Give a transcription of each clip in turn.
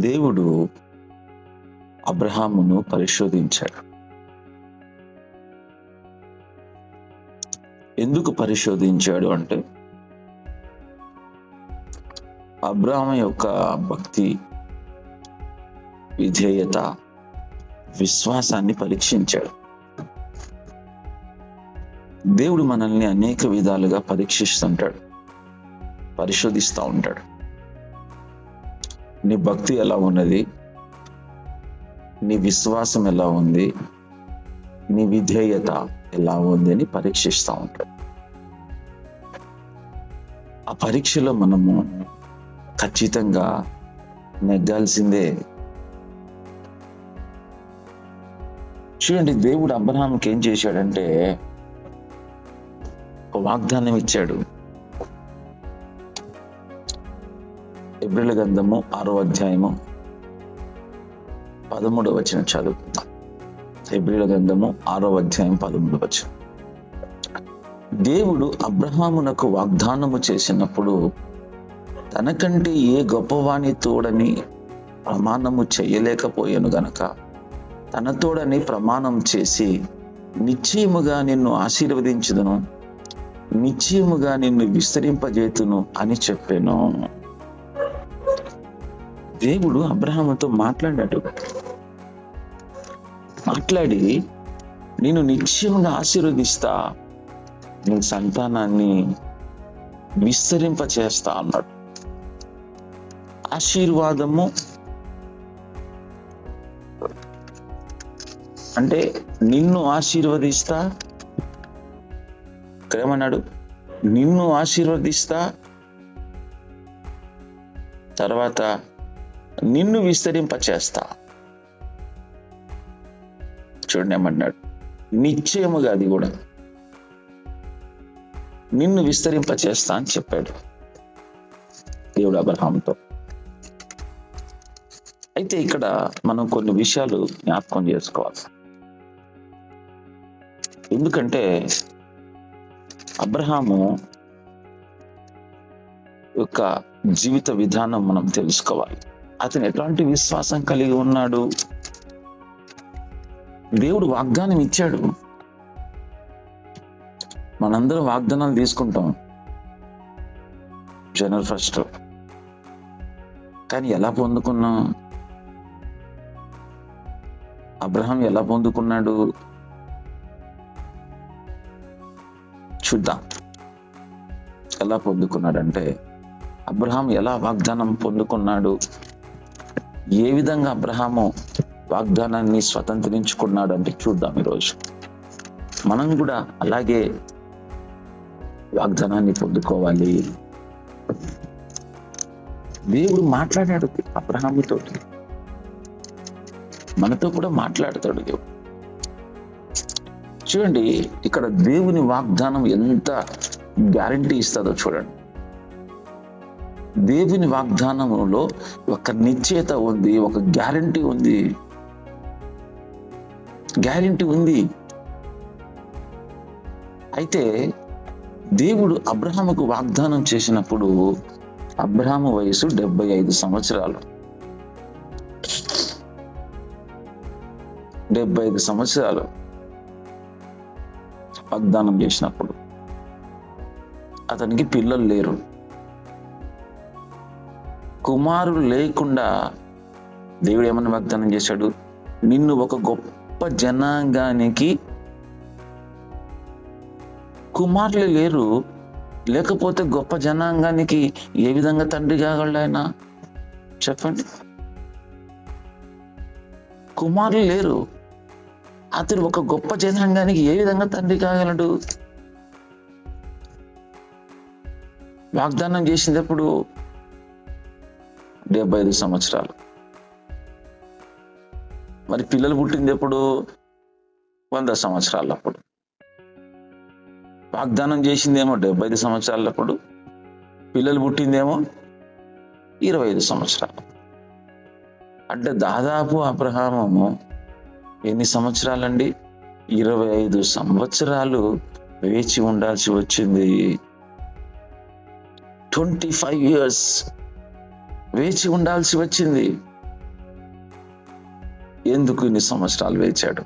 దేవుడు అబ్రహామును పరిశోధించాడు. ఎందుకు పరిశోధించాడు అంటే, అబ్రహాము యొక్క భక్తి, విధేయత, విశ్వాసాన్ని పరీక్షించాడు. దేవుడు మనల్ని అనేక విధాలుగా పరీక్షిస్తుంటాడు, పరిశోధిస్తూ ఉంటాడు. నీ భక్తి ఎలా ఉన్నది, నీ విశ్వాసం ఎలా ఉంది, నీ విధేయత ఎలా ఉంది అని పరీక్షిస్తూ ఉంటాడు. ఆ పరీక్షలో మనము ఖచ్చితంగా నెగ్గాల్సిందే. చూడండి, దేవుడు అబ్రహాంకి ఏం చేశాడంటే ఒక వాగ్దానం ఇచ్చాడు. హెబ్రీయుల గ్రంథము 6వ అధ్యాయము 13వ వచనం చదువుకుందాం. హెబ్రీయుల గ్రంథము 6వ అధ్యాయం 13వ వచనం. దేవుడు అబ్రహామునకు వాగ్దానము చేసినప్పుడు తనకంటే ఏ గొప్పవాని తోడని ప్రమాణము చేయలేకపోయాను గనక తన తోడని ప్రమాణం చేసి నిశ్చయముగా నిన్ను ఆశీర్వదించుదును, నిశ్చయముగా నిన్ను విస్తరింపజేతును అని చెప్పాను. దేవుడు అబ్రహాముతో మాట్లాడాడు. మాట్లాడి నేను నిశ్చయంగా ఆశీర్వదిస్తా, నీ సంతానాన్ని విస్తరింపచేస్తా అన్నాడు. ఆశీర్వాదము అంటే నిన్ను ఆశీర్వదిస్తా, ఏమన్నాడు? నిన్ను ఆశీర్వదిస్తా, తర్వాత నిన్ను విస్తరింపచేస్తా. చూడండి ఏమన్నాడు, నిశ్చయముగా, అది కూడా నిన్ను విస్తరింపచేస్తా అని చెప్పాడు దేవుడు అబ్రహాముతో. అయితే ఇక్కడ మనం కొన్ని విషయాలు జ్ఞాపకం చేసుకోవాలి. ఎందుకంటే అబ్రహాము యొక్క జీవిత విధానం మనం తెలుసుకోవాలి. అతను ఎట్లాంటి విశ్వాసం కలిగి ఉన్నాడు? దేవుడు వాగ్దానం ఇచ్చాడు. మనందరం వాగ్దానాలు తీసుకుంటాం జనవరి 1 కానీ ఎలా పొందుకున్నాం? అబ్రహాం ఎలా పొందుకున్నాడు చూద్దాం. ఎలా పొందుకున్నాడంటే, అబ్రహాం ఎలా వాగ్దానం పొందుకున్నాడు, ఏ విధంగా అబ్రహాము వాగ్దానాన్ని స్వతంత్రించుకున్నాడు అంటే చూద్దాం. ఈరోజు మనం కూడా అలాగే వాగ్దానాన్ని పొందుకోవాలి. దేవుడు మాట్లాడాడు అబ్రహాముతో, మనతో కూడా మాట్లాడతాడు దేవుడు. చూడండి, ఇక్కడ దేవుని వాగ్దానం ఎంత గ్యారంటీ ఇస్తుందో చూడండి. దేవుని వాగ్దానంలో ఒక నిశ్చయత ఉంది, ఒక గ్యారంటీ ఉంది. గ్యారంటీ ఉంది. అయితే దేవుడు అబ్రహాముకు వాగ్దానం చేసినప్పుడు అబ్రహాము వయసు 75 సంవత్సరాలు. 75 సంవత్సరాలు వాగ్దానం చేసినప్పుడు అతనికి పిల్లలు లేరు. కుమారులు లేకుండా దేవుడు ఏమన్నా వాగ్దానం చేశాడు? నిన్ను ఒక గొప్ప జనాంగానికి, కుమారులు లేరు, లేకపోతే గొప్ప జనాంగానికి ఏ విధంగా తండ్రి కాగలడు ఆయన? చెప్పండి. కుమారులు లేరు, అతడు ఒక గొప్ప జనాంగానికి ఏ విధంగా తండ్రి కాగలడు? వాగ్దానం చేసినప్పుడు 75 సంవత్సరాలు. మరి పిల్లలు పుట్టింది ఎప్పుడు? 100 సంవత్సరాలప్పుడు. వాగ్దానం చేసిందేమో 75 సంవత్సరాలప్పుడు, పిల్లలు పుట్టిందేమో 25 సంవత్సరాలు. అంటే దాదాపు అబ్రహాము ఎన్ని సంవత్సరాలండి? 25 సంవత్సరాలు వేచి ఉండాల్సి వచ్చింది. 25 years వేచి ఉండాల్సి వచ్చింది. ఎందుకు ఇన్ని సంవత్సరాలు వేచాడు?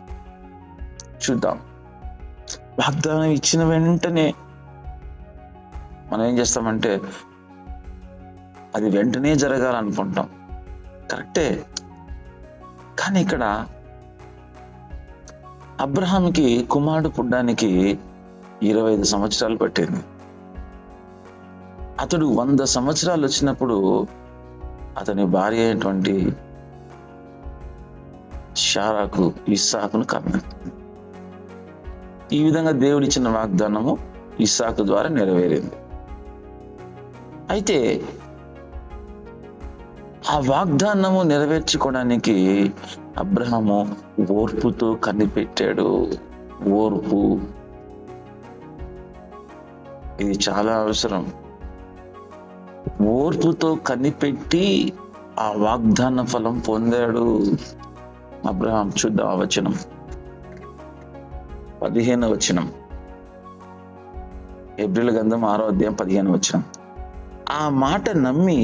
చూద్దాం. వాగ్దానం ఇచ్చిన వెంటనే మనం ఏం చేస్తామంటే అది వెంటనే జరగాలనుకుంటాం. కరెక్టే. కానీ ఇక్కడ అబ్రహాంకి కుమారుడు పుట్టడానికి 25 సంవత్సరాలు పట్టింది. అతడు 100 సంవత్సరాలు వచ్చినప్పుడు అతని భార్య అయినటువంటి శారాకు ఇస్సాకును కన్నాడు. ఈ విధంగా దేవుడిచ్చిన వాగ్దానము ఇస్సాకు ద్వారా నెరవేరింది. అయితే ఆ వాగ్దానము నెరవేర్చుకోవడానికి అబ్రహాము ఓర్పుతో కనిపెట్టాడు. ఓర్పు ఇది చాలా అవసరం. ఓర్పుతో కనిపెట్టి ఆ వాగ్దాన ఫలం పొందాడు అబ్రహాం. చూద్దాం వచనం 15వ వచనం, హెబ్రీయుల గ్రంథం 6వ అధ్యాయం 15వ వచనం. ఆ మాట నమ్మి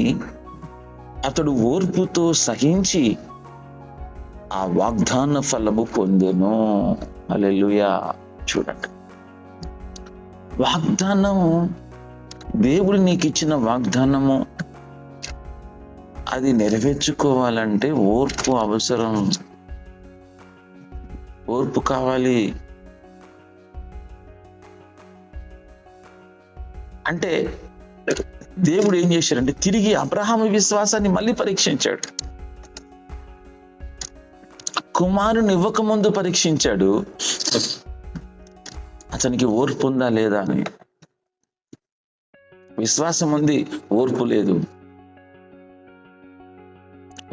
అతడు ఓర్పుతో సహించి ఆ వాగ్దాన ఫలము పొందెను. హల్లెలూయా. చూడండి, వాగ్దానము, దేవుడు నీకు ఇచ్చిన వాగ్దానము అది నెరవేర్చుకోవాలంటే ఓర్పు అవసరం. ఓర్పు కావాలి. అంటే దేవుడు ఏం చేశాడంటే తిరిగి అబ్రహాము విశ్వాసాన్ని మళ్ళీ పరీక్షించాడు. కుమారుని ఇవ్వకముందు పరీక్షించాడు, అతనికి ఓర్పు ఉందా లేదా అని. విశ్వాసం ఉంది, ఓర్పు లేదు.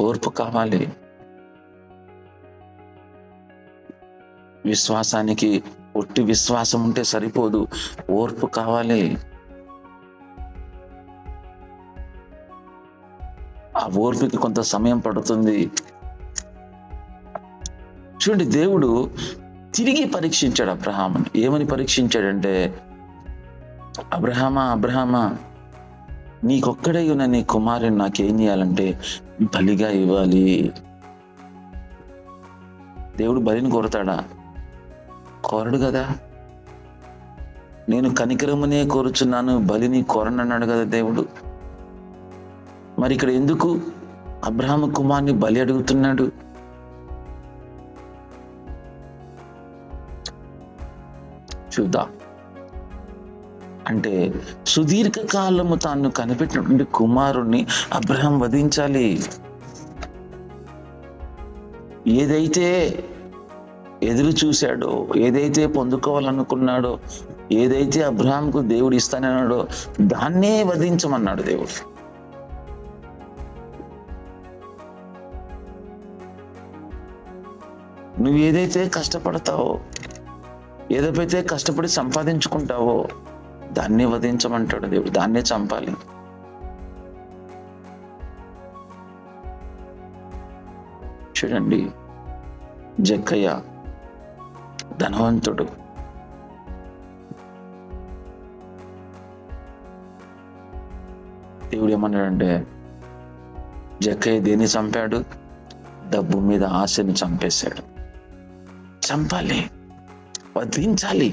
ఓర్పు కావాలి. విశ్వాసానికి ఒట్టి విశ్వాసం ఉంటే సరిపోదు, ఓర్పు కావాలి. ఆ ఓర్పుకి కొంత సమయం పడుతుంది. చూడండి, దేవుడు తిరిగి పరీక్షించాడు అబ్రహాముని. ఏమని పరీక్షించాడంటే, అబ్రహామా అబ్రహామా, నీకొక్కడే ఉన్న నీ కుమారుని నాకేం చేయాలంటే బలిగా ఇవ్వాలి. దేవుడు బలిని కోరుతాడా? కోరడు కదా. నేను కనికరమునే కోరుచున్నాను, బలిని కోరనన్నాడు కదా దేవుడు. మరి ఇక్కడ ఎందుకు అబ్రహాము కుమారుని బలి అడుగుతున్నాడు? చూద్దాం. అంటే సుదీర్ఘకాలము తాను కనిపెట్టినటువంటి కుమారుణ్ణి అబ్రహాం వధించాలి. ఏదైతే ఎదురు చూశాడో, ఏదైతే పొందుకోవాలనుకున్నాడో, ఏదైతే అబ్రహాంకు దేవుడు ఇస్తానన్నాడో దాన్నే వధించమన్నాడు దేవుడు. నువ్వు ఏదైతే కష్టపడతావో, ఏదైతే కష్టపడి సంపాదించుకుంటావో దాన్నే వధించమంటాడు దేవుడు. దాన్నే చంపాలి. చూడండి, జక్కయ్య ధనవంతుడు. దేవుడు ఏమన్నాడంటే, జక్కయ్య దేన్ని చంపాడు? డబ్బు మీద ఆశని చంపేశాడు. చంపాలి, వధించాలి.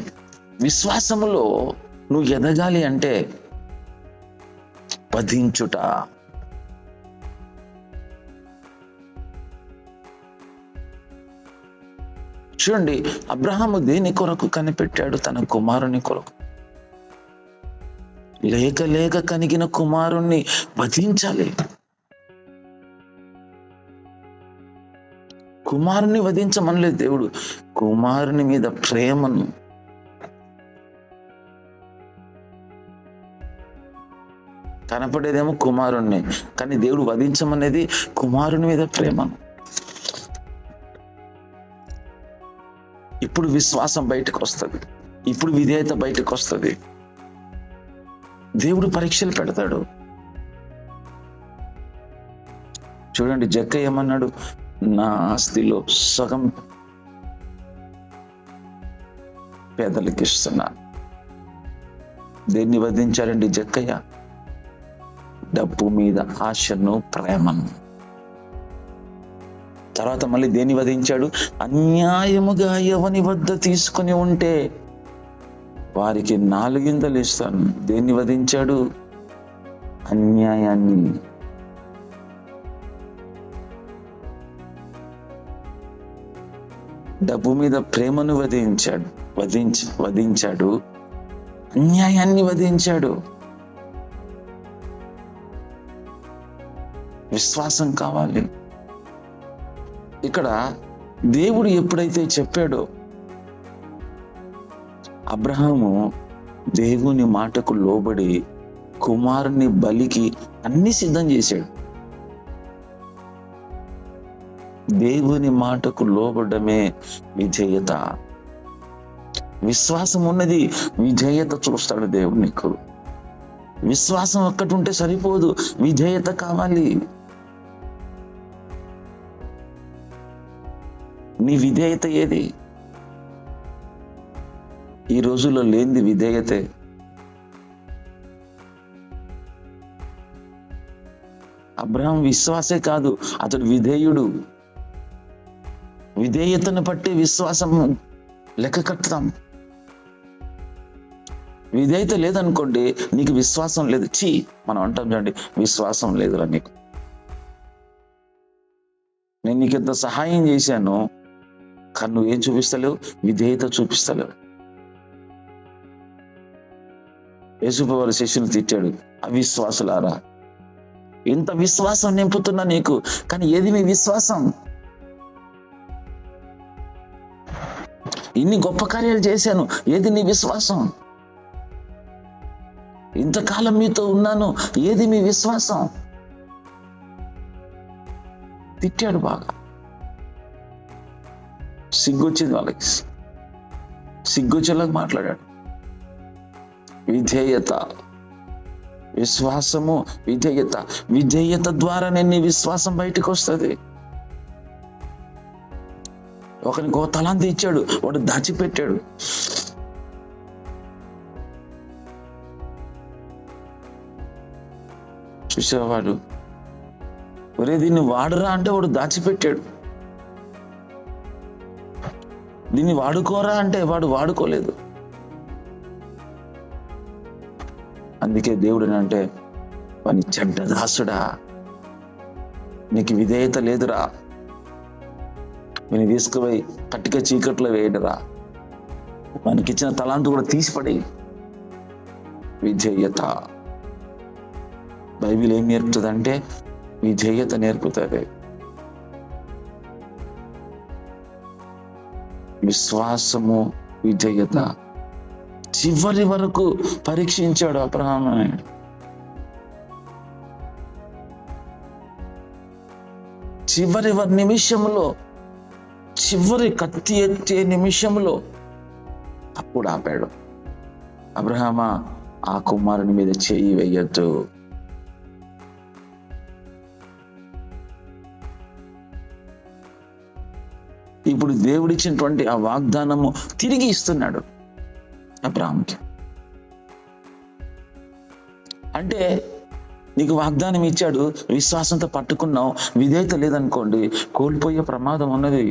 విశ్వాసములో నువ్వు ఎదగాలి అంటే వధించుట. చూడండి, అబ్రహాము దేని కొరకు కనిపెట్టాడు? తన కుమారుని కొరకు. లేక లేక కనిగిన కుమారుణ్ణి వధించాలి. కుమారుని వధించమనలేదు దేవుడు, కుమారుని మీద ప్రేమను. కనపడేదేమో కుమారుణ్ణి, కానీ దేవుడు వధించమనేది కుమారుని మీద ప్రేమను. ఇప్పుడు విశ్వాసం బయటకు వస్తుంది, ఇప్పుడు విధేయత బయటకు వస్తుంది. దేవుడు పరీక్షలు పెడతాడు. చూడండి, జక్కయ్య ఏమన్నాడు? నా ఆస్తిలో సగం పేదలకు ఇస్తున్నాను. దేన్ని వధించారండి జక్కయ్య? డబ్బు మీద ఆశను, ప్రేమను. తర్వాత మళ్ళీ దేన్ని వధించాడు? అన్యాయముగా ఎవని వద్ద తీసుకుని ఉంటే వారికి 4 ఇస్తాను. దేన్ని వధించాడు? అన్యాయాన్ని. డబ్బు మీద ప్రేమను వధించాడు, అన్యాయాన్ని వధించాడు. విశ్వాసం కావాలి. ఇక్కడ దేవుడు ఎప్పుడైతే చెప్పాడో, అబ్రహాము దేవుని మాటకు లోబడి కుమారుని బలికి అన్ని సిద్ధం చేశాడు. దేవుని మాటకు లోబడమే విధేయత. విశ్వాసం ఉన్నది, విధేయత చూస్తాడు దేవుడు నీకు. విశ్వాసం ఒక్కటి ఉంటే సరిపోదు, విధేయత కావాలి. నీ విధేయత ఏది? ఈ రోజుల్లో లేనిది విధేయతే. అబ్రహాం విశ్వాసే కాదు, అతడు విధేయుడు. విధేయతను బట్టి విశ్వాసం లెక్క కట్టుతాం. విధేయత లేదనుకోండి, నీకు విశ్వాసం లేదు. మనం అంటాం చూడండి, విశ్వాసం లేదురా నీకు. నేను నీకు ఎంత సహాయం చేశాను, కానీ నువ్వేం చూపిస్తలేవు? విధేయత చూపిస్తలేవు. యేసుప్రభువు శిష్యులు తిట్టాడు, అవిశ్వాసులారా, ఇంత విశ్వాసం నింపుతున్నా నీకు, కానీ ఏది మీ విశ్వాసం? ఇన్ని గొప్ప కార్యాలు చేశాను, ఏది నీ విశ్వాసం? ఇంతకాలం మీతో ఉన్నాను, ఏది మీ విశ్వాసం? తిట్టాడు బాగా. సిగ్గొచ్చింది వాళ్ళకి, సిగ్గొచ్చేలాగా మాట్లాడాడు. విధేయత, విశ్వాసము, విధేయత. విధేయత ద్వారానే నీ విశ్వాసం బయటకు వస్తుంది. ఒకరికి ఒక తలాంతి ఇచ్చాడు, వాడు దాచిపెట్టాడు. చూసేవాడు, ఒరే దీన్ని వాడురా అంటే వాడు దాచిపెట్టాడు. దీన్ని వాడుకోరా అంటే వాడు వాడుకోలేదు. అందుకే దేవుడు అంటే, వాని చెడ్డ దాసుడా, నీకు విధేయత లేదురా, వీని తీసుకుపోయి కట్టిక చీకట్లో వేయడరా, మనకిచ్చిన తలాంతు కూడా తీసిపడి. విధేయత. బైబిల్ ఏం నేర్పుతుందంటే విధేయత నేర్పుతుంది. విశ్వాసము, విధేయత. చివరి వరకు పరీక్షించాడు అబ్రహాముని. చివరి నిమిషంలో, చివరి కత్తి ఎత్తే నిమిషంలో అప్పుడు ఆపాడు. అబ్రహామా, ఆ కుమారుని మీద చేయి వేయొద్దు. ఇప్పుడు దేవుడిచ్చినటువంటి ఆ వాగ్దానము తిరిగి ఇస్తున్నాడు అబ్రహాంకి. అంటే నీకు వాగ్దానం ఇచ్చాడు, విశ్వాసంతో పట్టుకున్నావు, విధేయత లేదనుకోండి, కోల్పోయే ప్రమాదం ఉన్నది.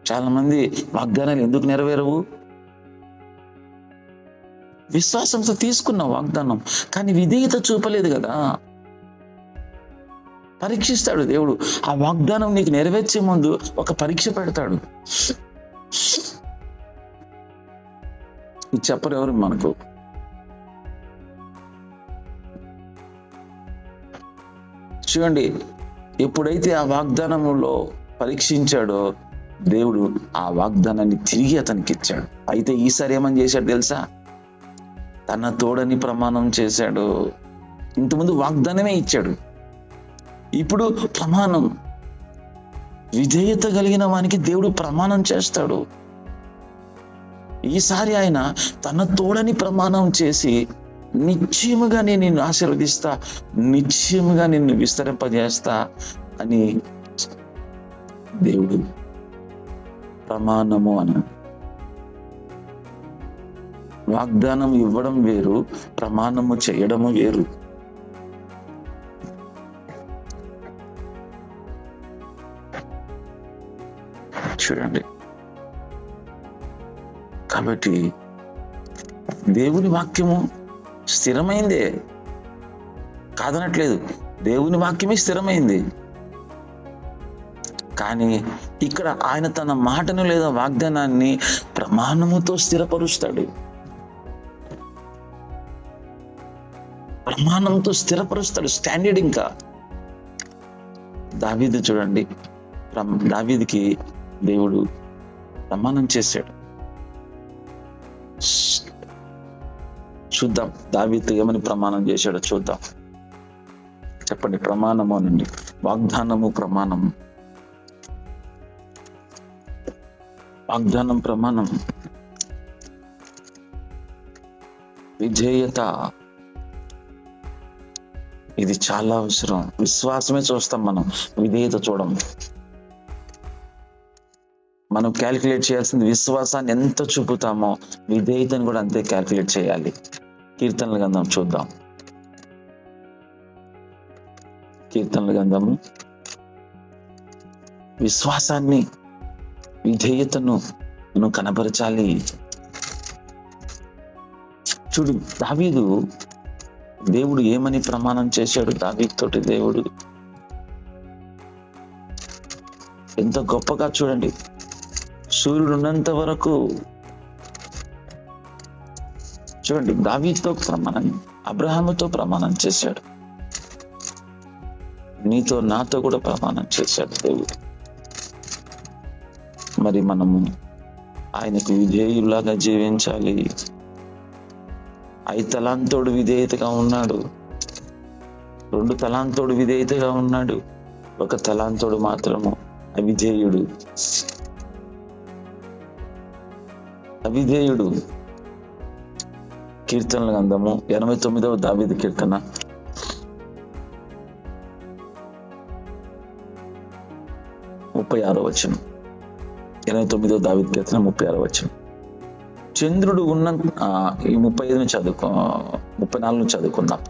చాలా మంది వాగ్దానాలు ఎందుకు నెరవేరవు? విశ్వాసంతో తీసుకున్నావు వాగ్దానం, కానీ విధేయత చూపలేదు కదా. పరీక్షిస్తాడు దేవుడు. ఆ వాగ్దానం నీకు నెరవేర్చే ముందు ఒక పరీక్ష పెడతాడు. ఇది చెప్పరు ఎవరు మనకు. చూడండి, ఎప్పుడైతే ఆ వాగ్దానంలో పరీక్షించాడో దేవుడు ఆ వాగ్దానాన్ని తిరిగి అతనికి ఇచ్చాడు. అయితే ఈసారి ఏమని చేశాడు తెలుసా? తన తోడని ప్రమాణం చేశాడు. ఇంతకుముందు వాగ్దానమే ఇచ్చాడు, ఇప్పుడు ప్రమాణం. విధేయత కలిగిన వానికి దేవుడు ప్రమాణం చేస్తాడు. ఈసారి ఆయన తన తోడని ప్రమాణం చేసి, నిశ్చయముగా నేను నిన్ను ఆశీర్వదిస్తా, నిశ్చయముగా నిన్ను విస్తరింపజేస్తా అని దేవుడు ప్రమాణము అన్నాడు. వాగ్దానం ఇవ్వడం వేరు, ప్రమాణము చేయడము వేరు. చూడండి. కాబట్టి దేవుని వాక్యము స్థిరమైందే, కాదనట్లేదు, దేవుని వాక్యమే స్థిరమైంది. కానీ ఇక్కడ ఆయన తన మాటను లేదా వాగ్దానాన్ని ప్రమాణముతో స్థిరపరుస్తాడు. ప్రమాణంతో స్థిరపరుస్తాడు, స్టాండర్డ్. ఇంకా దావీదు చూడండి, దావీదుకి దేవుడు ప్రమాణం చేశాడు. చూద్దాం దావీదు ఏమని ప్రమాణం చేశాడో చూద్దాం. చెప్పండి. ప్రమాణము అనండి, వాగ్దానము, ప్రమాణం. వాగ్దానం, ప్రమాణం, విధేయత, ఇది చాలా అవసరం. విశ్వాసమే చూస్తాం మనం, విధేయత చూడం. మనం క్యాల్కులేట్ చేయాల్సింది విశ్వాసాన్ని ఎంత చూపుతామో విధేయతను కూడా అంతే క్యాల్కులేట్ చేయాలి. కీర్తనల గ్రంథం చూద్దాం. కీర్తనల గ్రంథము విశ్వాసాన్ని, విధేయతను మనం కనపరచాలి. చూడు, దావీదు, దేవుడు ఏమని ప్రమాణం చేశాడు దావీదు తోటి? దేవుడు ఎంత గొప్పగా చూడండి, సూర్యుడు ఉన్నంత వరకు చూడండి, దావీదుతో ప్రమాణం, అబ్రహాముతో ప్రమాణం చేశాడు, నీతో నాతో కూడా ప్రమాణం చేశాడు దేవుడు. మరి మనము ఆయనకు విధేయులాగా జీవించాలి. 5 తలాంతోడు విధేయతగా ఉన్నాడు, 2 తలాంతోడు విధేయతగా ఉన్నాడు, 1 తలాంతోడు మాత్రము అవిధేయుడు. కీర్తనల గ్రంథము 89వ దావీదు కీర్తన 36వ వచనం. 89వ దావీదు కీర్తన 36వ వచనం. చంద్రుడు ఉన్న ఈ 35 34 చదువుకుందాం.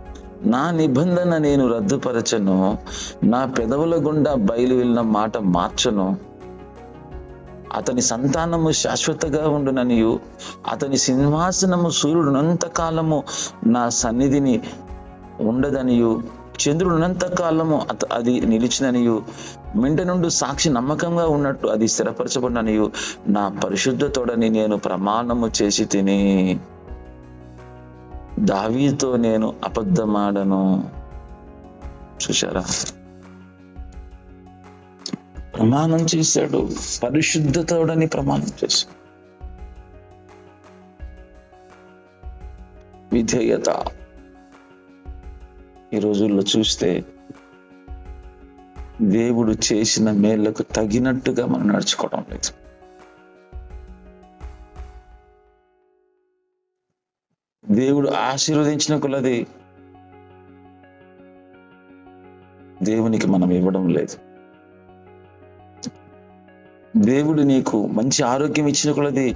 నా నిబంధన నేను రద్దుపరచను, నా పెదవుల గుండా బయలు వెళ్ళిన మాట మార్చను. అతని సంతానము శాశ్వతగా ఉండుననియు, అతని సింహాసనము సూర్యుడునంత కాలము నా సన్నిధిని ఉండదనియు, చంద్రుడునంత కాలము అది నిలిచిననియు, మింట నుండి సాక్షి నమ్మకంగా ఉన్నట్టు అది స్థిరపరచబడిననియు, నా పరిశుద్ధ తోడని నేను ప్రమాణము చేసి తిని, దావీదుతో నేను అబద్ధమాడను. చూశారా? ప్రమాణం చేశాడు, పరిశుద్ధతోడని ప్రమాణం చేశాడు. విధేయత ఈ రోజుల్లో చూస్తే దేవుడు చేసిన మేళ్లకు తగినట్టుగా మనం నడుచుకోవడం లేదు. దేవుడు ఆశీర్వదించిన కొలది దేవునికి మనం ఇవ్వడం లేదు. దేవుడు నీకు మంచి ఆరోగ్యం ఇచ్చిన కొలది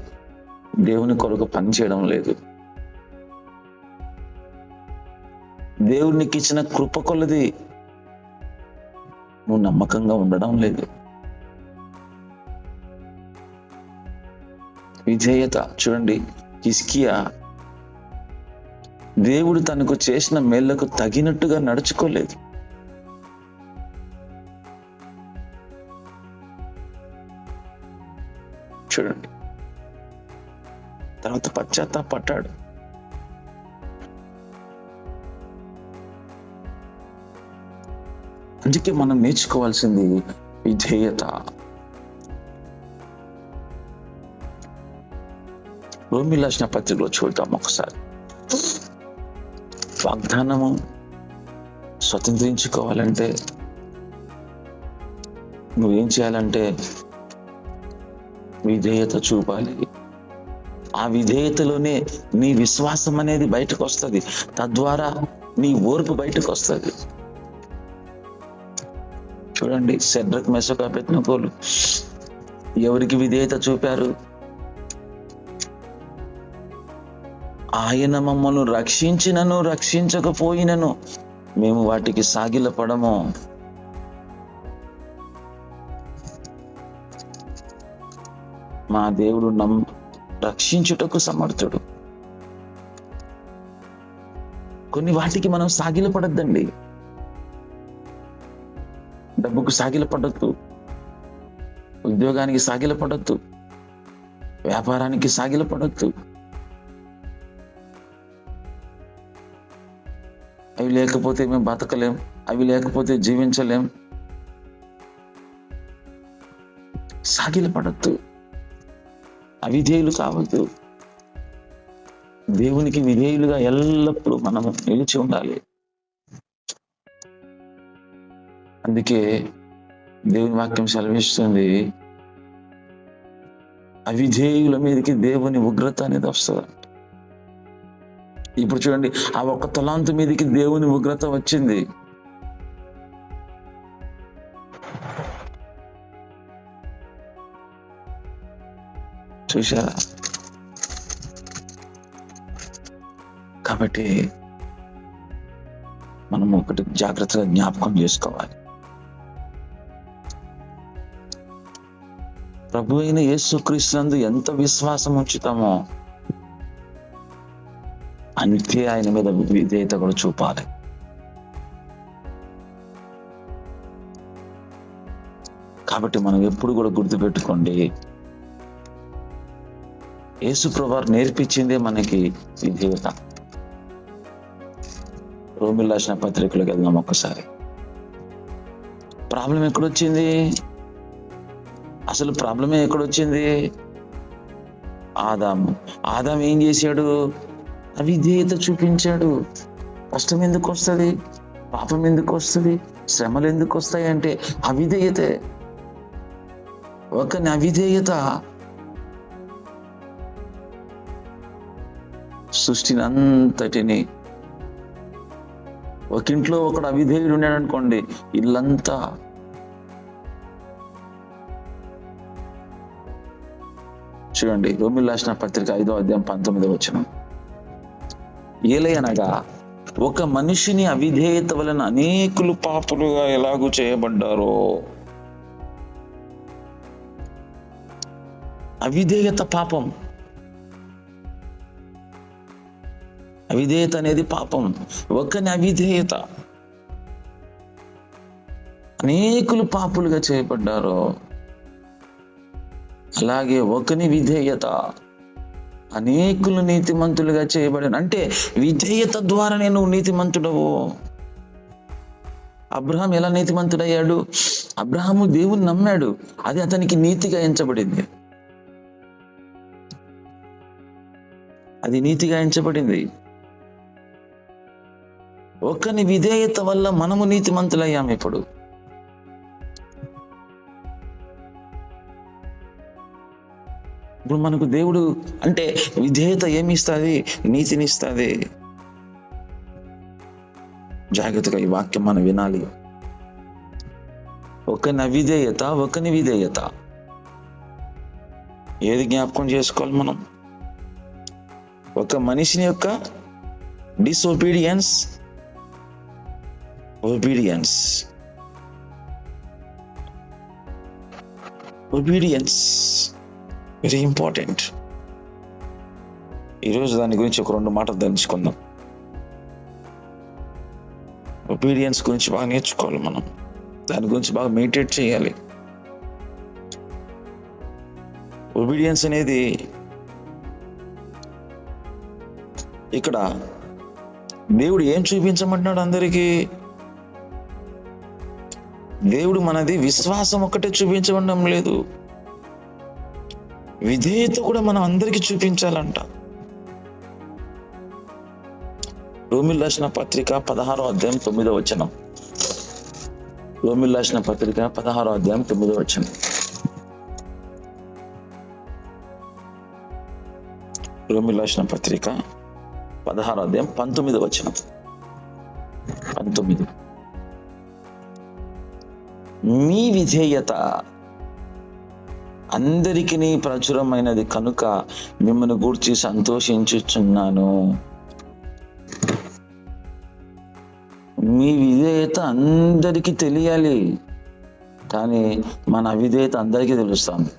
దేవుని కొరకు పని చేయడం లేదు. దేవుడు నీకు ఇచ్చిన కృప కొలది నువ్వు నమ్మకంగా ఉండడం లేదు. విధేయత చూడండి, హిజ్కియా దేవుడు తనకు చేసిన మేళ్లకు తగినట్టుగా నడుచుకోలేదు. చూడండి, తర్వాత పశ్చాత్తాపడ్డాడు. అందుకే మనం నేర్చుకోవాల్సింది విధేయత. రోమీయులకు రాసిన పత్రికలో చూద్దాం ఒకసారి. వాగ్దానము స్వతంత్రించుకోవాలంటే నువ్వేం చేయాలంటే విధేయత చూపాలి. ఆ విధేయతలోనే నీ విశ్వాసం అనేది బయటకు వస్తుంది, తద్వారా నీ ఓర్పు బయటకు వస్తుంది. చూడండి, షడ్రక్ మెషక్ అబేద్నెగోలు ఎవరికి విధేయత చూపారు? ఆయన మమ్మల్ని రక్షించినను రక్షించకపోయినను మేము వాటికి సాగిలపడము. మా దేవుడు రక్షించుటకు సమర్థుడు. కొన్ని వాటికి మనం సాగిలపడద్దండి. డబ్బుకు సాగిలపడద్దు, ఉద్యోగానికి సాగిలపడద్దు, వ్యాపారానికి సాగిలపడద్దు. అవి లేకపోతే మేము బతకలేం, అవి లేకపోతే జీవించలేం. సాగిలపడద్దు, అవిధేయులు కావద్దు. దేవునికి విధేయులుగా ఎల్లప్పుడూ మనము నిలిచి ఉండాలి. అందుకే దేవుని వాక్యం సెలవిస్తుంది, అవిధేయుల మీదకి దేవుని ఉగ్రత అనేది వస్తుంది. ఇప్పుడు చూడండి, ఆ ఒక్క తలాంతు మీదకి దేవుని ఉగ్రత వచ్చింది. చూశారా? కాబట్టి మనం ఒకటి జాగ్రత్తగా జ్ఞాపకం చేసుకోవాలి. ప్రభు అయిన యేసుక్రీస్తునందు ఎంత విశ్వాసం ఉంచుతామో అంతే ఆయన మీద విధేయత కూడా చూపాలి. కాబట్టి మనం ఎప్పుడు కూడా గుర్తుపెట్టుకోండి, యేసు ప్రభువారు నేర్పించిందే మనకి విధేయత. రోమీయులకు రాసిన పత్రికలోకి వెళ్దాం ఒక్కసారి. ప్రాబ్లం ఎక్కడొచ్చింది? అసలు ప్రాబ్లమే ఎక్కడొచ్చింది? ఆదాము ఏం చేశాడు? అవిధేయత చూపించాడు. కష్టం ఎందుకు వస్తుంది? పాపం ఎందుకు వస్తుంది? శ్రమలు ఎందుకు వస్తాయి అంటే అవిధేయతే. ఒకని అవిధేయత సృష్టిని అంతటిని, ఒక ఇంట్లో ఒకడు అవిధేయుడు ఉన్నాడు అనుకోండి, ఇల్లంతా. చూడండి, రోమీయులకు రాసిన పత్రిక 5వ అధ్యాయం 19వ వచనం. ఏలయనగా ఒక మనిషిని అవిధేయత వలన అనేకులు పాపులుగా ఎలాగూ చేయబడ్డారో. అవిధేయత పాపం. అవిధేయత అనేది పాపం. ఒకని అవిధేయత అనేకులు పాపులుగా చేయబడ్డారో, అలాగే ఒకని విధేయత అనేకులు నీతిమంతులుగా చేయబడిన. అంటే విధేయత ద్వారానే నువ్వు నీతిమంతుడవు. అబ్రహాం ఎలా నీతిమంతుడయ్యాడు? అబ్రహాము దేవుని నమ్మాడు, అది అతనికి నీతిగా ఎంచబడింది. అది నీతిగా ఎంచబడింది. ఒకని విధేయత వల్ల మనము నీతిమంతులయ్యాము. ఇప్పుడు మనకు దేవుడు అంటే విధేయత ఏమి ఇస్తుంది? నీతిని ఇస్తుంది. జాగ్రత్తగా ఈ వాక్యం మనం వినాలి. ఒకని అవిధేయత, ఒకని విధేయత. ఏది జ్ఞాపకం చేసుకోవాలి మనం? ఒక మనిషిని యొక్క disobedience, obedience. Obedience very important. ఈరోజు దాని గురించి ఒక 2 మాటలు తెలుసుకుందాం. ఒబీడియన్స్ గురించి బాగా నేర్చుకోవాలి మనం. దాని గురించి బాగా మెడిటేట్ చేయాలి. ఒబీడియన్స్ అనేది ఇక్కడ దేవుడు ఏం చూపించమంటున్నాడు అందరికీ? దేవుడు మనది విశ్వాసం ఒక్కటే చూపించడం లేదు, విధేయత కూడా మనం అందరికీ చూపించాలంట. రోమీయులకు రాసిన పత్రిక 16వ అధ్యాయం 9వ వచనం. రోమీయులకు రాసిన పత్రిక 16వ అధ్యాయం 9వ వచనం. రోమీయులకు రాసిన పత్రిక 16వ అధ్యాయం 19వ వచనం. 19. మీ విధేయత అందరికీ ప్రచురమైనది కనుక మిమ్మల్ని గూర్చి సంతోషించుచున్నాను. మీ విధేయత అందరికీ తెలియాలి, కానీ మన అవిధేయత అందరికీ తెలుస్తుంది.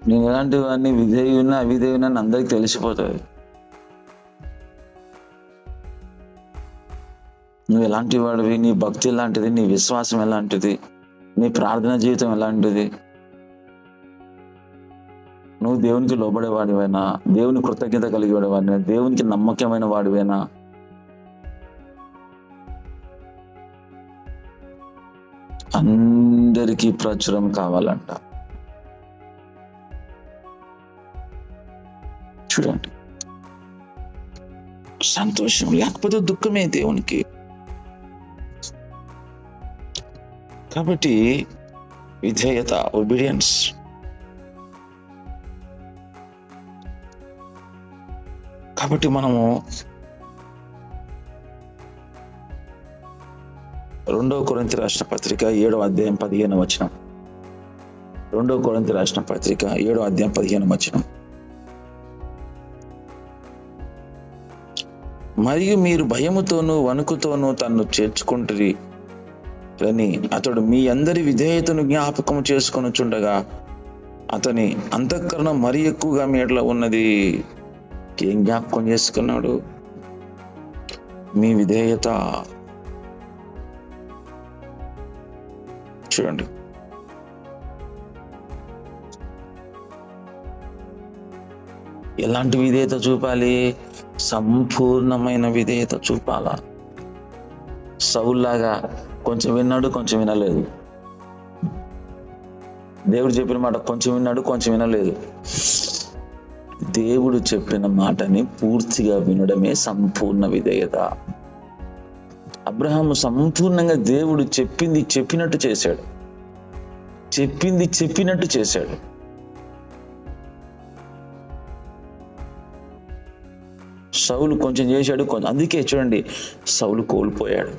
నేను ఎలాంటి వాడిని, విధేయున్నా అవిధేయున్నా అందరికి తెలిసిపోతుంది. నువ్వు ఎలాంటి వాడివి, నీ భక్తి ఎలాంటిది, నీ విశ్వాసం ఎలాంటిది, నీ ప్రార్థన జీవితం ఎలాంటిది, నువ్వు దేవునికి లోబడేవాడివేనా, దేవుని కృతజ్ఞత కలిగి వాడివేనా, దేవునికి నమ్మకమైన వాడివేనా? అందరికీ ప్రచురం కావాలంట. చూడండి, సంతోషం లేకపోతే దుఃఖమే దేవునికి. కాబట్టి విధేయత, ఒబీడియన్స్. కాబట్టి మనము 2 కొరింథీ రాసిన పత్రిక 7వ అధ్యాయం 15వ వచనం. 2 కొరింథీ రాసిన పత్రిక 7వ అధ్యాయం 15వ వచనం. మరియు మీరు భయముతోనూ వణుకుతోనూ తన్ను చేర్చుకుంటురి అని అతడు మీ అందరి విధేయతను జ్ఞాపకం చేసుకొనుచుండగా అతని అంతఃకరణం మరి ఎక్కువగా మీడలో ఉన్నది. ఏం జ్ఞాపకం చేసుకున్నాడు? మీ విధేయత. చూడండి, ఎలాంటి విధేయత చూపాలి? సంపూర్ణమైన విధేయత చూపాలా. సౌల్లాగా కొంచెం విన్నాడు, కొంచెం వినలేదు. దేవుడు చెప్పిన మాట కొంచెం విన్నాడు, కొంచెం వినలేదు. దేవుడు చెప్పిన మాటని పూర్తిగా వినడమే సంపూర్ణ విధేయత. అబ్రహాము సంపూర్ణంగా దేవుడు చెప్పింది చెప్పినట్టు చేశాడు, చెప్పింది చెప్పినట్టు చేశాడు. సౌలు కొంచెం చేశాడు, కొంచెం. అందుకే చూడండి, సౌలు కోల్పోయాడు.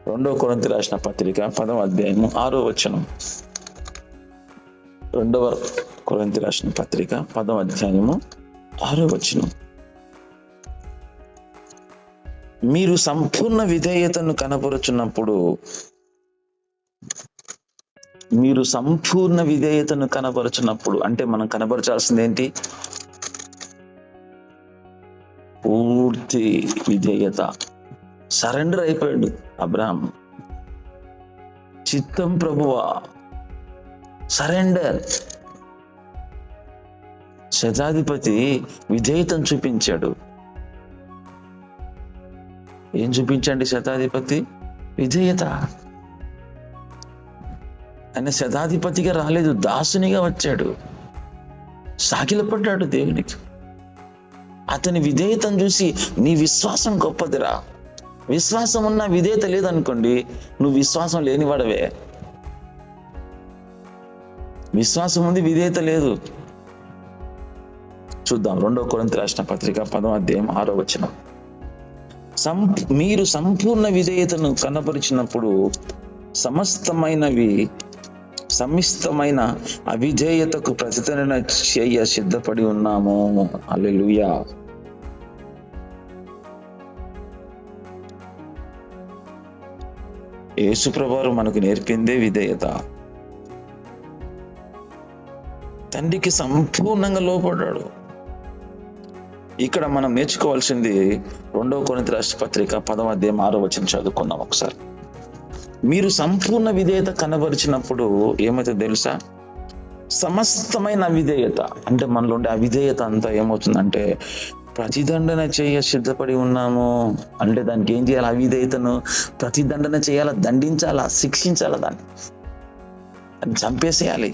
2 కొరింథీ రాసిన పత్రిక 10వ అధ్యాయము 6వ వచనం. 2 కొరింథీ రాసిన పత్రిక 10వ అధ్యాయము 6వ వచనం. మీరు సంపూర్ణ విధేయతను కనపరుచున్నప్పుడు, మీరు సంపూర్ణ విధేయతను కనపరుచున్నప్పుడు అంటే మనం కనపరచాల్సింది ఏంటి? పూర్తి విధేయత. సరెండర్ అయిపోయాడు అబ్రహాం. చిత్తం ప్రభువా, సరెండర్. శతాధిపతి విధేయతను చూపించాడు. ఏం చూపించండి శతాధిపతి? విధేయత. ఆయన శతాధిపతిగా రాలేదు, దాసునిగా వచ్చాడు. సాగిలపడ్డాడు దేవునికి. అతని విధేయతను చూసి నీ విశ్వాసం గొప్పదిరా. విశ్వాసం ఉన్న విధేయత లేదనుకోండి, నువ్వు విశ్వాసం లేనివాడవే. విశ్వాసం ఉంది, విధేయత లేదు. చూద్దాం, 2 కొరింథీ రాసిన పత్రిక 10వ అధ్యాయం 6వ వచనం. మీరు సంపూర్ణ విధేయతను కనపరిచినప్పుడు సమిస్తమైన అవిధేయతకు ప్రతిదండన చేయ సిద్ధపడి ఉన్నాము. హల్లెలూయా. యేసుప్రభువు మనకు నేర్పిందే విధేయత. తండ్రికి సంపూర్ణంగా లోపడ్డాడు. ఇక్కడ మనం నేర్చుకోవాల్సింది 2 కొరింథీ రాసిన పత్రిక 10వ అధ్యాయం 6వ వచనం చదువుకుందాం ఒకసారి. మీరు సంపూర్ణ విధేయత కనబరిచినప్పుడు ఏమైతే తెలుసా? సమస్తమైన అవిధేయత అంటే మనలో ఉండే అవిధేయత అంతా ఏమవుతుందంటే ప్రతిదండన చేయ సిద్ధపడి ఉన్నాము. అంటే దానికి ఏం చేయాలి? అవిధేయతను ప్రతిదండన చేయాలా, దండించాలా, శిక్షించాలా, దాన్ని చంపేసేయాలి.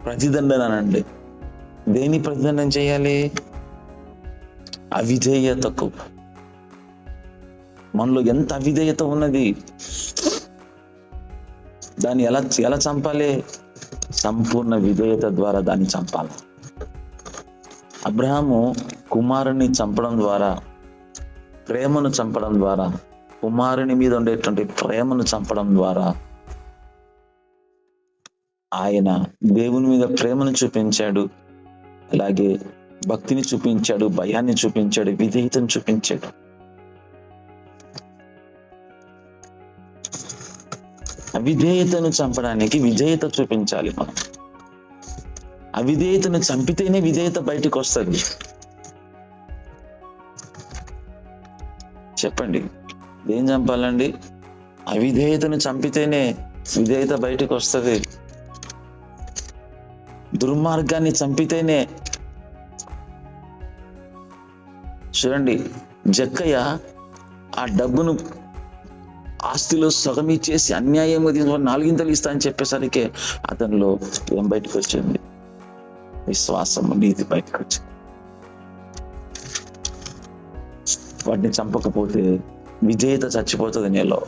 ప్రతిదండన అంటే దేని ప్రతిదండన చేయాలి? అవిధేయతకు. మనలో ఎంత అవిధేయత ఉన్నది, దాన్ని ఎలా చంపాలి? సంపూర్ణ విధేయత ద్వారా దాన్ని చంపాలి. అబ్రహాము కుమారుని చంపడం ద్వారా, ప్రేమను చంపడం ద్వారా, కుమారుని మీద ఉండేటువంటి ప్రేమను చంపడం ద్వారా ఆయన దేవుని మీద ప్రేమను చూపించాడు, అలాగే భక్తిని చూపించాడు, భయాన్ని చూపించాడు, విధేయతను చూపించాడు. అవిధేయతను చంపడానికి విధేయత చూపించాలి మనం. అవిధేయతను చంపితేనే విధేయత బయటకు వస్తుంది. చెప్పండి, ఏం చంపాలండి? అవిధేయతను చంపితేనే విధేయత బయటకు వస్తుంది. దుర్మార్గాన్ని చంపితేనే. చూడండి, జక్కయ్య ఆ డబ్బును ఆస్తిలో సగం ఇచ్చేసి అన్యాయంగా తీసుకొని 4 ఇస్తా అని చెప్పేసరికి అతనిలో ఏం బయటకు వచ్చింది? విశ్వాసము, నీతి బయటకు వచ్చింది. వాటిని చంపకపోతే విధేయత చచ్చిపోతుంది నీలో.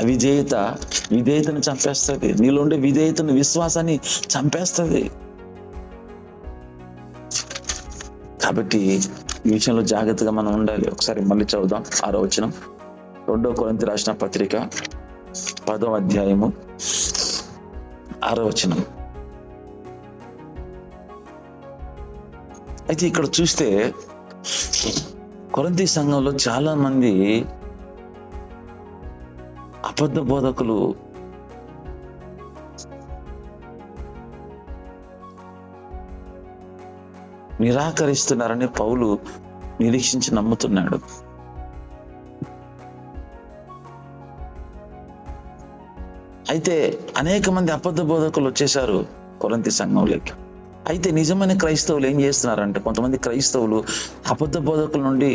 విధేయతను చంపేస్తుంది. నీలో ఉండే విధేయతను, విశ్వాసాన్ని చంపేస్తుంది. కాబట్టి ఈ విషయంలో జాగ్రత్తగా మనం ఉండాలి. ఒకసారి మళ్ళీ చదువుదాం 6వ వచనం, 2 కొరింథీ రాసిన పత్రిక 10వ అధ్యాయము 6వ వచనం. అయితే ఇక్కడ చూస్తే కొరింథీ సంఘంలో చాలా మంది అబద్ధ బోధకులు నిరాకరిస్తున్నారని పౌలు నిరీక్షించి నమ్ముతున్నాడు. అయితే అనేక మంది అబద్ధ బోధకులు వచ్చేసారు కొరింథీ సంఘంలోకి. అయితే నిజమైన క్రైస్తవులు ఏం చేస్తున్నారంటే, కొంతమంది క్రైస్తవులు అబద్ధ బోధకుల నుండి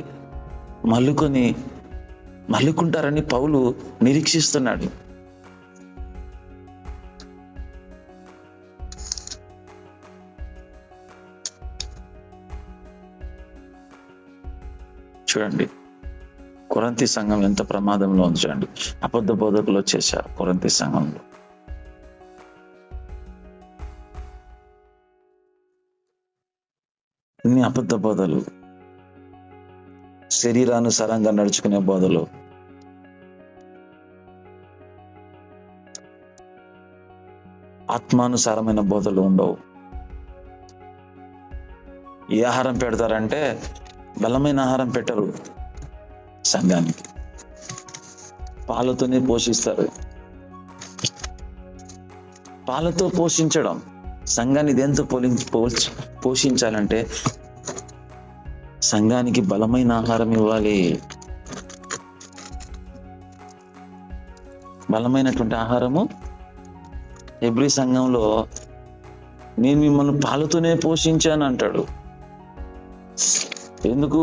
మల్లుకుంటారని పౌలు నిరీక్షిస్తున్నాడు. చూడండి, కొరింథీ సంఘం ఎంత ప్రమాదంలో ఉంది చూడండి. అబద్ధ బోధకులు వచ్చేసారు కొరింథీ సంఘంలో. ఇన్ని అబద్ధ బోధలు, శరీరానుసారంగా నడుచుకునే బోధలు, ఆత్మానుసారమైన బోధలు ఉండవు. ఏ ఆహారం పెడతారంటే బలమైన ఆహారం పెట్టరు సంఘానికి, పాలతోనే పోషిస్తారు. పాలతో పోషించడం, సంఘాన్ని దేంతో పోషించాలంటే సంఘానికి బలమైన ఆహారం ఇవ్వాలి. బలమైనటువంటి ఆహారము. హెబ్రీ సంఘంలో నేను మిమ్మల్ని పాలతోనే పోషించాను అంటాడు. ఎందుకు?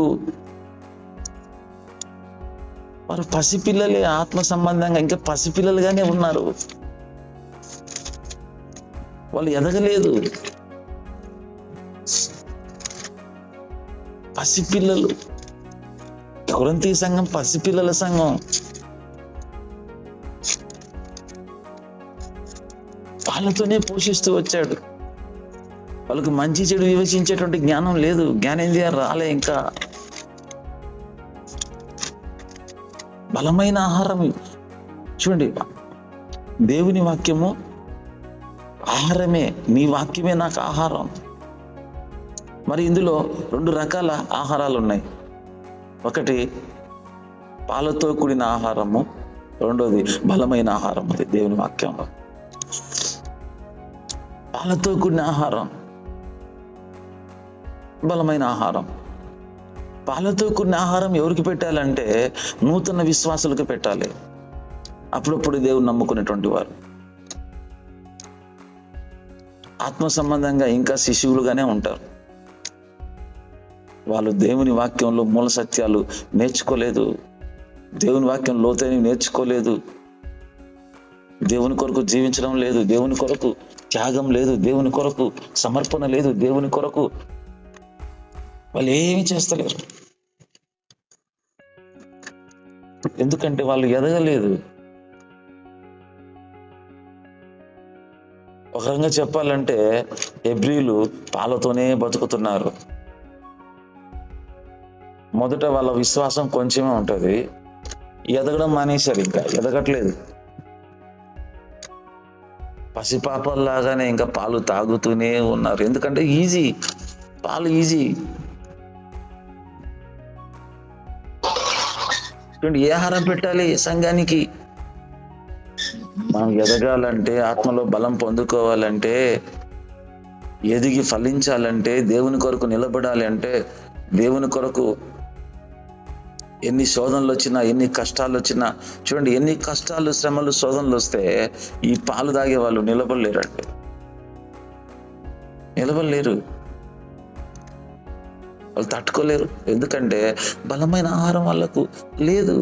వారు పసిపిల్లలే, ఆత్మ సంబంధంగా ఇంకా పసిపిల్లలుగానే ఉన్నారు. వాళ్ళు ఎదగలేదు. పసిపిల్లలు. కొరింథీ సంఘం పసిపిల్లల సంఘం. వాళ్ళతోనే పోషిస్తూ వచ్చాడు. వాళ్ళకు మంచి చెడు వివరించేటువంటి జ్ఞానం లేదు, జ్ఞానేంద్రియాలు రాలే. ఇంకా బలమైన ఆహారం చూడండి. దేవుని వాక్యము ఆహారమే. నీ వాక్యమే నాకు ఆహారం. మరి ఇందులో 2 రకాల ఆహారాలు ఉన్నాయి. ఒకటి పాలతో కూడిన ఆహారము, రెండోది బలమైన ఆహారం. అది దేవుని వాక్యంలో పాలతో కూడిన ఆహారం, బలమైన ఆహారం. పాలతో కూడిన ఆహారం ఎవరికి పెట్టాలంటే నూతన విశ్వాసులకు పెట్టాలి. అప్పుడప్పుడు దేవుని నమ్ముకునేటువంటి వారు ఆత్మ సంబంధంగా ఇంకా శిశువులుగానే ఉంటారు. వాళ్ళు దేవుని వాక్యంలో మూల సత్యాలు నేర్చుకోలేదు, దేవుని వాక్యం లోతైన నేర్చుకోలేదు, దేవుని కొరకు జీవించడం లేదు, దేవుని కొరకు త్యాగం లేదు, దేవుని కొరకు సమర్పణ లేదు, దేవుని కొరకు వాళ్ళు ఏమి చేస్తలేరు. ఎందుకంటే వాళ్ళు ఎదగలేదు. ఒక రకంగా చెప్పాలంటే హెబ్రీలు పాలతోనే బతుకుతున్నారు. మొదట వాళ్ళ విశ్వాసం కొంచెమే ఉంటది, ఎదగడం మానేశారు, ఇంకా ఎదగట్లేదు. పసిపాపల్లాగానే ఇంకా పాలు తాగుతూనే ఉన్నారు. ఎందుకంటే ఈజీ, పాలు ఈజీ. చూడండి, ఏ ఆహారం పెట్టాలి సంఘానికి? మనం ఎదగాలంటే, ఆత్మలో బలం పొందుకోవాలంటే, ఎదిగి ఫలించాలంటే, దేవుని కొరకు నిలబడాలి అంటే, దేవుని కొరకు ఎన్ని శోధనలు వచ్చినా, ఎన్ని కష్టాలు వచ్చినా, చూడండి, ఎన్ని కష్టాలు, శ్రమలు, శోధనలు వస్తే ఈ పాలు తాగే వాళ్ళు నిలబడలేరండి. నిలబడలేరు, వాళ్ళు తట్టుకోలేరు. ఎందుకంటే బలమైన ఆహారం వాళ్ళకు లేదు.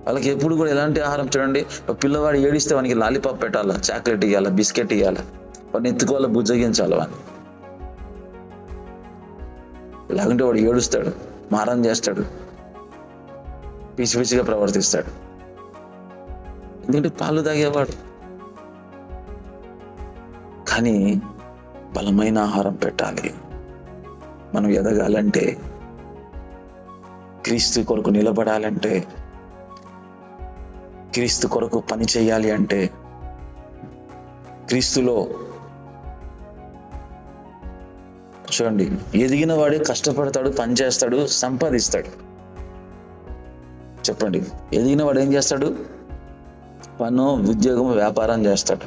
వాళ్ళకి ఎప్పుడు కూడా ఎలాంటి ఆహారం, చూడండి, పిల్లవాడు ఏడిస్తే వానికి లాలీపాప్ పెట్టాలా, చాక్లెట్ ఇవ్వాలా, బిస్కెట్ ఇవ్వాలా, వాడిని ఎత్తుకోవాలా, బుజ్జగించాలి వాడిని. లేకుంటే వాడు ఏడుస్తాడు, మారం చేస్తాడు, పిచ్చి పిచ్చిగా ప్రవర్తిస్తాడు. ఎందుకంటే పాలు తాగేవాడు. కానీ బలమైన ఆహారం పెట్టాలి. మనం ఎదగాలంటే, క్రీస్తు కొరకు నిలబడాలంటే, క్రీస్తు కొరకు పని చేయాలి అంటే, క్రీస్తులో చూడండి, ఎదిగిన వాడే కష్టపడతాడు, పని చేస్తాడు, సంపాదిస్తాడు. చెప్పండి, ఎదిగిన వాడు ఏం చేస్తాడు? పను, ఉద్యోగం, వ్యాపారం చేస్తాడు,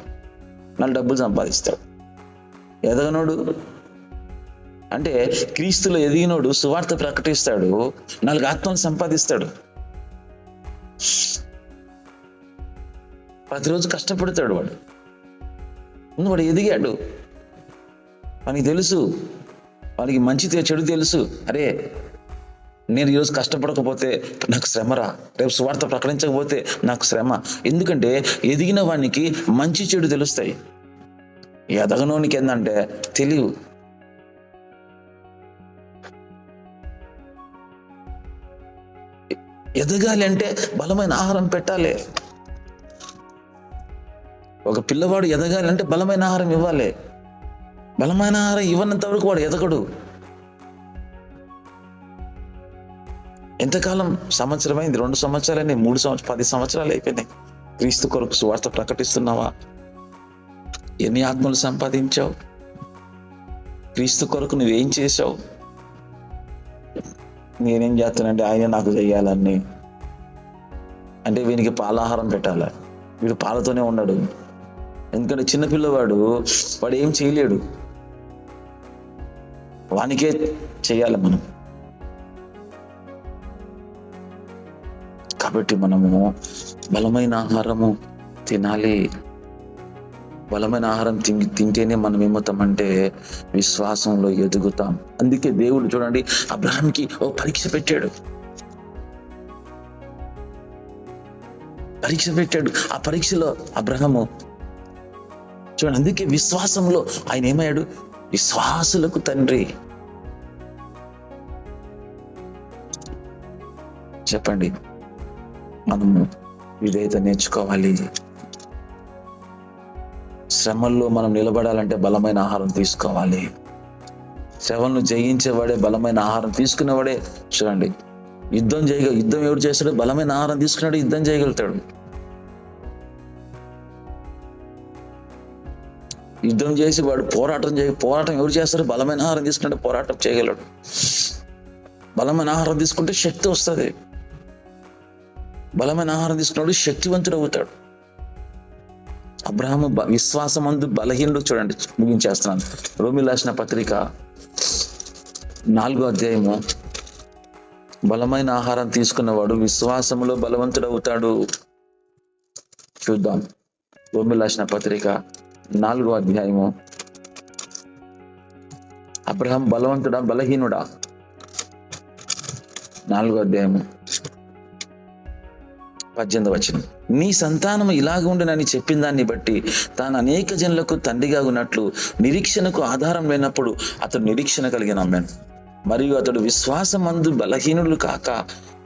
4 డబ్బులు సంపాదిస్తాడు. ఎదగనోడు అంటే, క్రీస్తులో ఎదిగినోడు సువార్త ప్రకటిస్తాడు, 4 ఆత్మలు సంపాదిస్తాడు, ప్రతిరోజు కష్టపడతాడు. వాడు ఎదిగాడు, వానికి తెలుసు, వానికి మంచి చెడు తెలుసు. అరే, నేను ఈరోజు కష్టపడకపోతే నాకు శ్రమరా, రేపు సువార్త ప్రకటించకపోతే నాకు శ్రమ. ఎందుకంటే ఎదిగిన వానికి మంచి చెడు తెలుస్తాయి. ఎదగనోనికి ఏంటంటే తెలియదు. ఎదగాలి అంటే బలమైన ఆహారం పెట్టాలి. ఒక పిల్లవాడు ఎదగాలి అంటే బలమైన ఆహారం ఇవ్వాలి. బలమైన ఆహారం ఇవ్వనంత వరకు వాడు ఎదగడు. ఎంతకాలం? సంవత్సరమైంది, 2 సంవత్సరాలైంది, 3 సంవత్సరాలు, 10 సంవత్సరాలు అయిపోయినాయి. క్రీస్తు కొరకు సువార్త ప్రకటిస్తున్నావా? ఎన్ని ఆత్మలు సంపాదించావు? క్రీస్తు కొరకు నువ్వేం చేశావు? నేనేం చేస్తానంటే ఆయన నాకు చెయ్యాలని అంటే వీనికి పాలాహారం పెట్టాలి. వీడు పాలతోనే ఉన్నాడు. ఎందుకంటే చిన్నపిల్లవాడు వాడు ఏం చేయలేడు, వానికే చెయ్యాలి మనం. కాబట్టి మనము బలమైన ఆహారము తినాలి. బలమైన ఆహారం తింటేనే మనం ఏమవుతామంటే విశ్వాసంలో ఎదుగుతాం. అందుకే దేవుడు చూడండి, అబ్రహాంకి ఓ పరీక్ష పెట్టాడు. ఆ పరీక్షలో అబ్రహాము చూడండి, అందుకే విశ్వాసంలో ఆయన ఏమయ్యాడు? విశ్వాసులకు తండ్రి. చెప్పండి, మనము విధేయత నేర్చుకోవాలి. శ్రమల్లో మనం నిలబడాలంటే బలమైన ఆహారం తీసుకోవాలి. శ్రమలను జయించేవాడే బలమైన ఆహారం తీసుకునేవాడే. చూడండి, యుద్ధం ఎవరు చేస్తాడు? బలమైన ఆహారం తీసుకున్నాడు యుద్ధం చేయగలుగుతాడు. యుద్ధం చేసి వాడు పోరాటం ఎవరు చేస్తాడు? బలమైన ఆహారం తీసుకుంటే పోరాటం చేయగలడు. బలమైన ఆహారం తీసుకుంటే శక్తి వస్తుంది. బలమైన ఆహారం తీసుకున్నాడు శక్తివంతుడు అవుతాడు. అబ్రహాము విశ్వాసమందు బలహీనుడు. చూడండి, ముగించేస్తున్నాను. రోమీయులకు రాసిన పత్రిక 4వ అధ్యాయము. బలమైన ఆహారం తీసుకున్నవాడు విశ్వాసములో బలవంతుడు అవుతాడు. చూద్దాం, రోమీయులకు రాసిన పత్రిక 4వ అధ్యాయము. అబ్రహాం బలవంతుడా బలహీనుడా? 4వ అధ్యాయము 18వ వచనం. నీ సంతానము ఇలాగ ఉండునని చెప్పిన దాన్ని బట్టి తాను అనేక జనులకు తండ్రిగా ఉన్నట్లు నిరీక్షణకు ఆధారం లేనప్పుడు అతడు నిరీక్షణ కలిగి నమ్మాను. మరియు అతడు విశ్వాసమందు బలహీనుడు కాక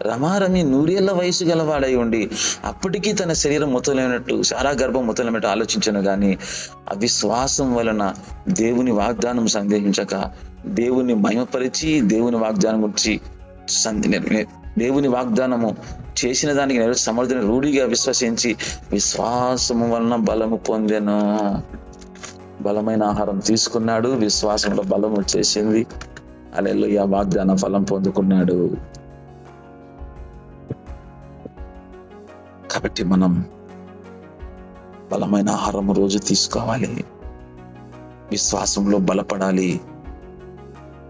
రమారమి 100 ఏళ్ల వయసు గలవాడై ఉండి అప్పటికీ తన శరీరం ముతలేనట్టు, సారా గర్భం ముతలేనట్టు ఆలోచించను గాని అవిశ్వాసం వలన దేవుని వాగ్దానం సందేహించక దేవుని మహిమపరిచి దేవుని వాగ్దానము చేసిన దానికి సమర్థుని రూఢిగా విశ్వసించి విశ్వాసము వలన బలము పొందెను. బలమైన ఆహారం తీసుకున్నాడు, విశ్వాసంలో బలం వచ్చేసింది. హల్లెలూయా, వాగ్దాన ఫలం పొందుకున్నాడు. కాబట్టి మనం బలమైన ఆహారం రోజు తీసుకోవాలి, విశ్వాసంలో బలపడాలి.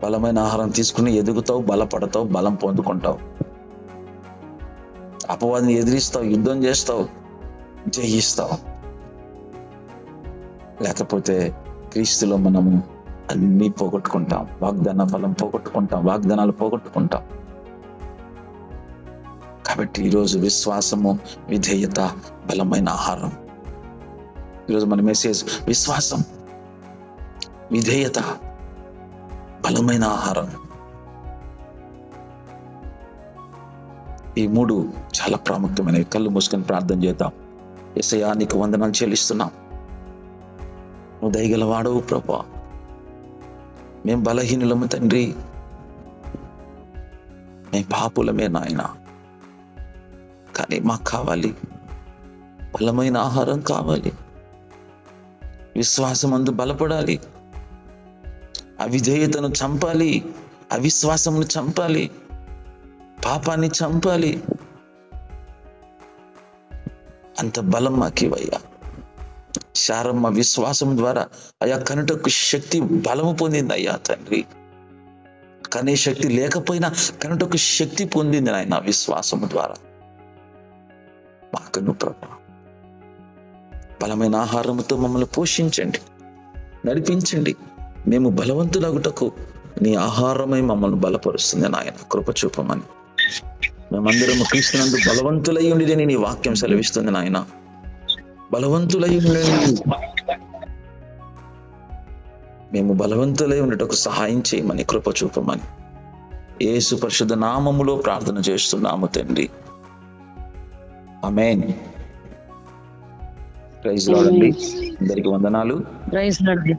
బలమైన ఆహారం తీసుకుని ఎదుగుతావు, బలపడతావు, బలం పొందుకుంటావు, అపవాదిని ఎదిరిస్తావు, యుద్ధం చేస్తావు, జయిస్తావు. లేకపోతే క్రీస్తులో మనము అన్నీ పోగొట్టుకుంటాం, వాగ్దాన ఫలం పోగొట్టుకుంటాం, వాగ్దానాలు పోగొట్టుకుంటాం. కాబట్టి ఈరోజు విశ్వాసము, విధేయత బలమైన ఆహారం. ఈరోజు మన మెసేజ్ విశ్వాసం, విధేయత బలమైన ఆహారం. ఈ మూడు చాలా ప్రాముఖ్యమైనవి. కళ్ళు మూసుకొని ప్రార్థన చేద్దాం. యేసయ్యా, నీకు వందనాలు చెల్లిస్తున్నాం. నువ్వు దయగలవాడవు ప్రభువా. మేం బలహీనులము తండ్రి, మేం పాపులమే నాయన. కానీ మాకు కావాలి బలమైన ఆహారం, కావాలి విశ్వాసం అందు బలపడాలి, అవిధేయతను చంపాలి, అవిశ్వాసమును చంపాలి, పాపాన్ని చంపాలి. అంత బలం మాకివయ్యా. శారమ్మ విశ్వాసం ద్వారా అయా కనుటకు శక్తి బలము పొందింది అయ్యా తండ్రి. కనే శక్తి లేకపోయినా కనుటకు శక్తి పొందింది నాయన విశ్వాసము ద్వారా. మాకును ప్రభు బలమైన ఆహారముతో మమ్మల్ని పోషించండి, నడిపించండి. మేము బలవంతులగుటకు నీ ఆహారమై మమ్మల్ని బలపరుస్తుంది నాయన. కృప చూపమని మేమందరము క్రీస్తునందు బలవంతులై ఉండిదని నీ వాక్యం సెలవిస్తుంది నాయన. బలవంతులై ఉండండి, మేము బలవంతులై ఉండటకు సహాయం చేయమని, కృప చూపమని యేసు పరిశుద్ధ నామములో ప్రార్థన చేస్తున్నాము తండ్రి. ఆమేన్. ప్రైజ్ లార్డ్ అండి. అందరికీ వందనాలు. Praise lord.